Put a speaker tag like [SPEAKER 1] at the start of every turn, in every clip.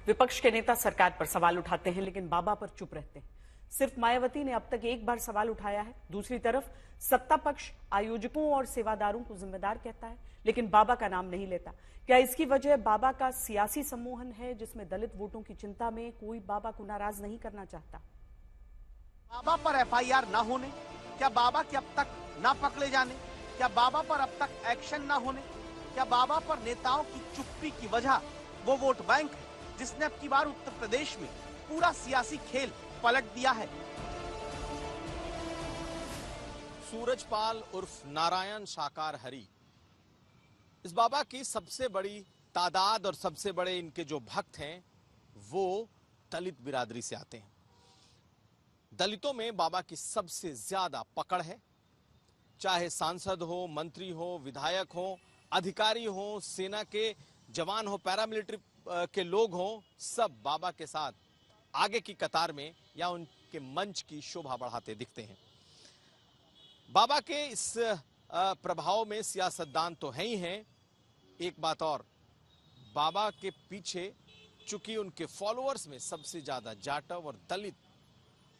[SPEAKER 1] विपक्ष के नेता सरकार पर सवाल उठाते हैं लेकिन बाबा पर चुप रहते हैं। सिर्फ मायावती ने अब तक एक बार सवाल उठाया है। दूसरी तरफ सत्ता पक्ष आयोजकों और सेवादारों को जिम्मेदार कहता है लेकिन बाबा का नाम नहीं लेता। क्या इसकी वजह बाबा का सियासी सम्मोहन है जिसमें दलित वोटों की चिंता में कोई बाबा को नाराज नहीं करना चाहता?
[SPEAKER 2] बाबा पर एफआईआर ना होने, क्या बाबा के अब तक ना पकड़े जाने, क्या बाबा पर अब तक एक्शन ना होने, क्या बाबा पर नेताओं की चुप्पी की वजह वो वोट बैंक है जिसने अब की बार उत्तर प्रदेश में पूरा सियासी खेल पलट दिया है?
[SPEAKER 3] सूरजपाल उर्फ नारायण साकार हरि, इस बाबा की सबसे बड़ी तादाद और सबसे बड़े इनके जो भक्त हैं वो दलित बिरादरी से आते हैं। दलितों में बाबा की सबसे ज्यादा पकड़ है। चाहे सांसद हो, मंत्री हो, विधायक हो, अधिकारी हो, सेना के जवान हो, पैरामिलिट्री के लोग हो, सब बाबा के साथ आगे की कतार में या उनके मंच की शोभा बढ़ाते दिखते हैं। बाबा के इस प्रभाव में सियासतदान तो है ही हैं। एक बात और, बाबा के पीछे चूंकि उनके फॉलोअर्स में सबसे ज्यादा जाटव और दलित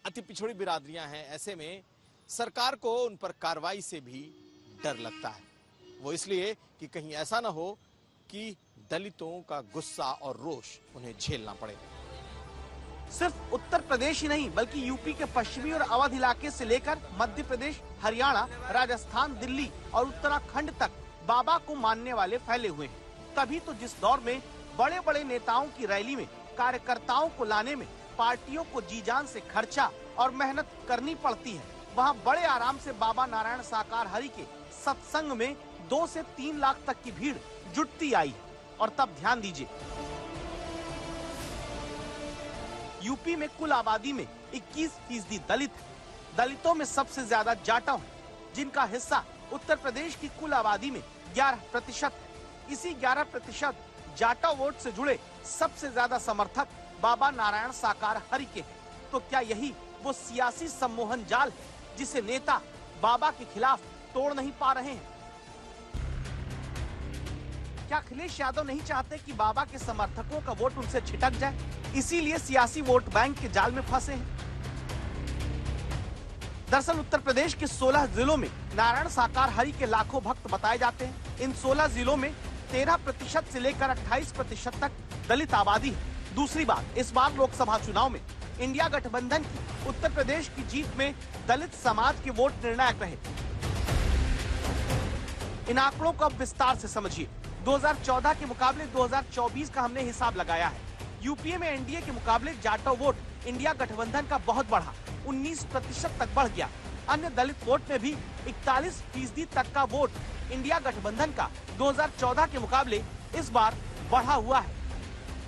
[SPEAKER 3] अति पिछड़ी बिरादरियां हैं, ऐसे में सरकार को उन पर कार्रवाई से भी डर लगता है। वो इसलिए कि कहीं ऐसा ना हो कि दलितों का गुस्सा और रोष उन्हें झेलना पड़े।
[SPEAKER 2] सिर्फ उत्तर प्रदेश ही नहीं बल्कि यूपी के पश्चिमी और अवध इलाके से लेकर मध्य प्रदेश, हरियाणा, राजस्थान, दिल्ली और उत्तराखंड तक बाबा को मानने वाले फैले हुए हैं। तभी तो जिस दौर में बड़े बड़े नेताओं की रैली में कार्यकर्ताओं को लाने में पार्टियों को जी जान से खर्चा और मेहनत करनी पड़ती है, वहाँ बड़े आराम से बाबा नारायण साकार हरि के सत्संग में 2 से 3 लाख तक की भीड़ जुटती आई है। और तब ध्यान दीजिए, यूपी में कुल आबादी में 21% दलित है। दलितों में सबसे ज्यादा जाटव है जिनका हिस्सा उत्तर प्रदेश की कुल आबादी में 11% है। इसी 11% जाटव वोट से जुड़े सबसे ज्यादा समर्थक बाबा नारायण साकार हरि के हैं। तो क्या यही वो सियासी सम्मोहन जाल है जिसे नेता बाबा के खिलाफ तोड़ नहीं पा रहे हैं? क्या अखिलेश यादव नहीं चाहते कि बाबा के समर्थकों का वोट उनसे छिटक जाए, इसीलिए सियासी वोट बैंक के जाल में फंसे हैं? दरअसल उत्तर प्रदेश के 16 जिलों में नारायण साकार हरि के लाखों भक्त बताए जाते हैं। इन 16 जिलों में 13% से लेकर 28% तक दलित आबादी है। दूसरी बात, इस बार लोकसभा चुनाव में इंडिया गठबंधन की उत्तर प्रदेश की जीत में दलित समाज के वोट निर्णायक रहे। इन आंकड़ों को अब विस्तार से समझिए। 2014 के मुकाबले 2024 का हमने हिसाब लगाया है। यूपीए में एनडीए के मुकाबले जाटव वोट इंडिया गठबंधन का बहुत बढ़ा, 19% तक बढ़ गया। अन्य दलित वोट में भी 41% तक का वोट इंडिया गठबंधन का 2014 के मुकाबले इस बार बढ़ा हुआ है।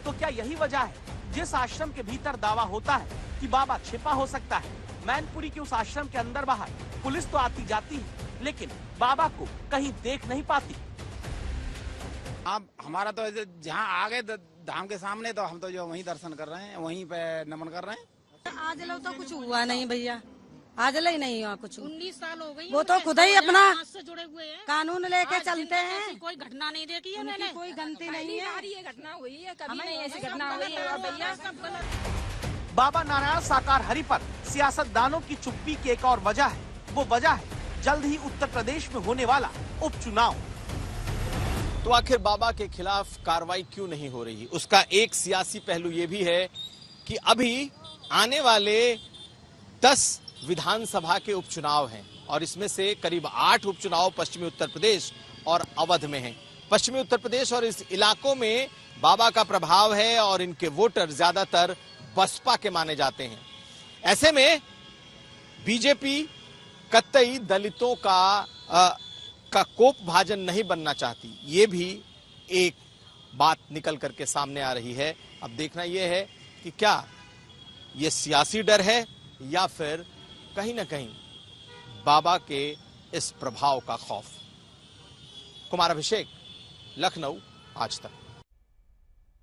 [SPEAKER 2] तो क्या यही वजह है जिस आश्रम के भीतर दावा होता है कि बाबा छिपा हो सकता है? मैनपुरी के उस आश्रम के अंदर बाहर पुलिस तो आती जाती है लेकिन बाबा को कहीं देख नहीं पाती।
[SPEAKER 4] अब हमारा तो जहाँ आ गए धाम के सामने तो हम तो जो वहीं दर्शन कर रहे हैं, वहीं पे नमन कर रहे हैं।
[SPEAKER 5] आज लो तो कुछ हुआ नहीं भैया, आज ही नहीं हुआ कुछ।
[SPEAKER 6] 19 साल हो गई।
[SPEAKER 5] वो तो खुद ही अपना
[SPEAKER 6] से जुड़े हुए हैं,
[SPEAKER 5] कानून लेके चलते हैं।
[SPEAKER 6] कोई घटना नहीं देखी है मैंने,
[SPEAKER 5] कोई गलती नहीं है।
[SPEAKER 6] ये घटना हुई है, कभी नहीं ऐसी घटना हुई है भैया।
[SPEAKER 2] बाबा नारायण साकार हरि पर सियासतदानों की चुप्पी की एक और वजह है। वो वजह है जल्द ही उत्तर प्रदेश में होने वाला उपचुनाव।
[SPEAKER 3] तो आखिर बाबा के खिलाफ कार्रवाई क्यों नहीं हो रही? उसका एक सियासी पहलू यह भी है कि अभी आने वाले 10 विधानसभा के उपचुनाव हैं और इसमें से करीब 8 उपचुनाव पश्चिमी उत्तर प्रदेश और अवध में हैं। पश्चिमी उत्तर प्रदेश और इस इलाकों में बाबा का प्रभाव है और इनके वोटर ज्यादातर बसपा के माने जाते हैं। ऐसे में बीजेपी कतई दलितों का कोप भाजन नहीं बनना चाहती। ये भी एक बात निकल करके सामने आ रही है। अब देखना यह है कि क्या ये सियासी डर है या फिर कहीं ना कहीं बाबा के इस प्रभाव का खौफ। कुमार अभिषेक, लखनऊ, आज तक।